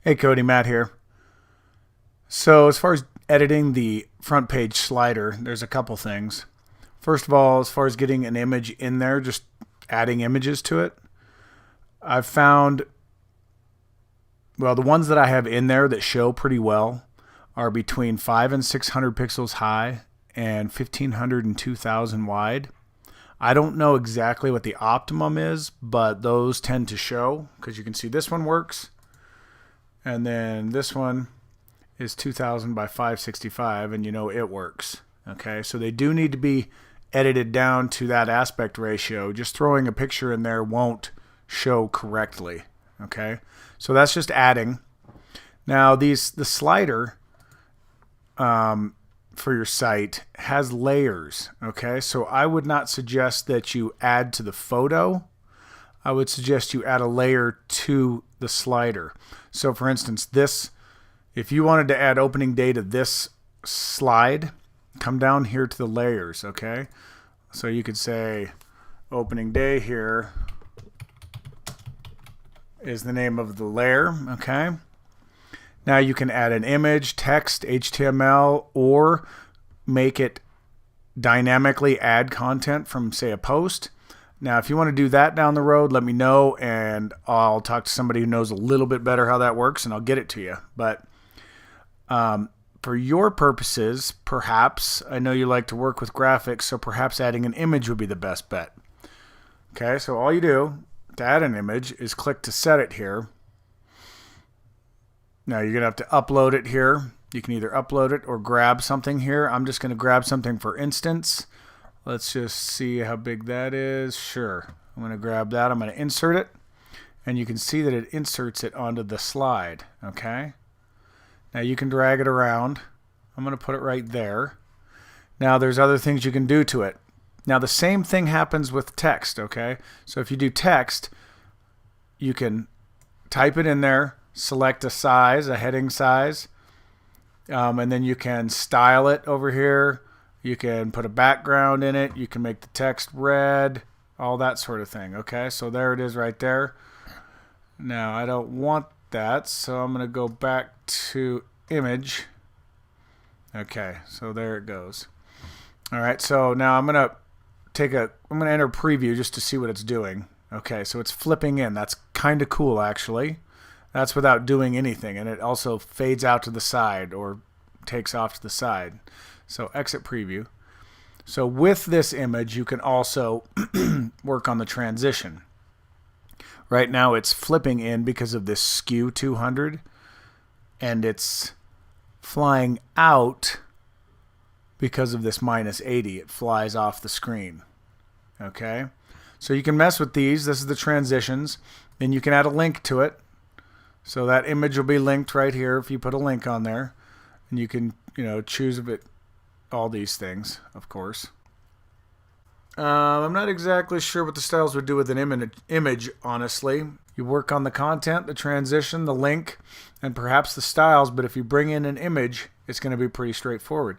Hey Cody, Matt here. So as far as editing the front page slider, there's a couple things. First of all, as far as getting an image in there, just adding images to it, I've found, well, the ones that I have in there that show pretty well are between 500 and 600 pixels high and 1500 and 2000 wide. I don't know exactly what the optimum is, but those tend to show, because you can see this one works. And then this one is 2000 by 565, and you know it works. Okay, so they do need to be edited down to that aspect ratio. Just throwing a picture in there won't show correctly. Okay, so that's just adding. Now the slider for your site has layers. Okay, so I would not suggest that you add to the photo. I would suggest you add a layer to the slider. So for instance, this, if you wanted to add opening day to this slide, come down here to the layers, okay? So you could say opening day here is the name of the layer, okay? Now you can add an image, text, HTML, or make it dynamically add content from, say, a post. Now, if you want to do that down the road, let me know, and I'll talk to somebody who knows a little bit better how that works, and I'll get it to you. But for your purposes, perhaps, I know you like to work with graphics, so perhaps adding an image would be the best bet. Okay, so all you do to add an image is click to set it here. Now, you're going to have to upload it here. You can either upload it or grab something here. I'm just going to grab something for instance. Let's just see how big that is. Sure. I'm going to grab that. I'm going to insert it. And you can see that it inserts it onto the slide. Okay. Now you can drag it around. I'm going to put it right there. Now there's other things you can do to it. Now the same thing happens with text. Okay. So if you do text, you can type it in there, select a size, a heading size, and then you can style it over here. You can put a background in it. You can make the text red, all that sort of thing. Okay, so there it is right there. Now, I don't want that, so I'm going to go back to image. Okay, so there it goes. All right, so now I'm going to enter preview just to see what it's doing. Okay, so it's flipping in. That's kind of cool, actually. That's without doing anything, and it also fades out to the side or takes off to the side. So exit preview. So with this image, you can also work on the transition. Right now it's flipping in because of this skew 200, and it's flying out because of this -80. It flies off the screen. Okay, so you can mess with these. This is the transitions. Then you can add a link to it. So that image will be linked right here if you put a link on there, and you can, choose a bit. All these things, of course. I'm not exactly sure what the styles would do with an image, honestly. You work on the content, the transition, the link, and perhaps the styles, but if you bring in an image, it's going to be pretty straightforward.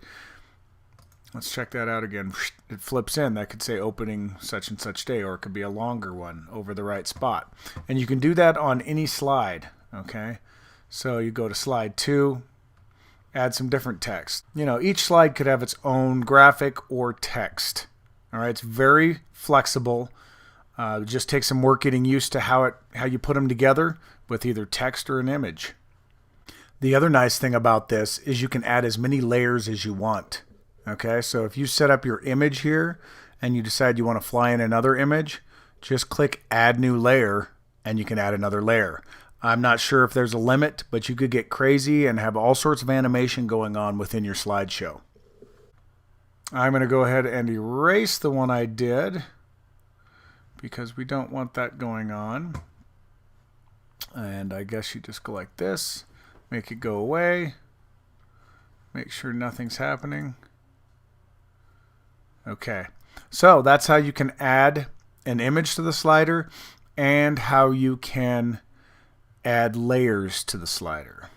Let's check that out again. It flips in. That could say opening such and such day, or it could be a longer one over the right spot. And you can do that on any slide, okay? So you go to slide 2, add some different text. Each slide could have its own graphic or text. All right, it's very flexible. It just takes some work getting used to how you put them together with either text or an image. The other nice thing about this is you can add as many layers as you want. Okay, so if you set up your image here and you decide you want to fly in another image, just click Add New Layer and you can add another layer. I'm not sure if there's a limit, but you could get crazy and have all sorts of animation going on within your slideshow. I'm going to go ahead and erase the one I did because we don't want that going on. And I guess you just go like this, make it go away, make sure nothing's happening. Okay, so that's how you can add an image to the slider and how you can add layers to the slider.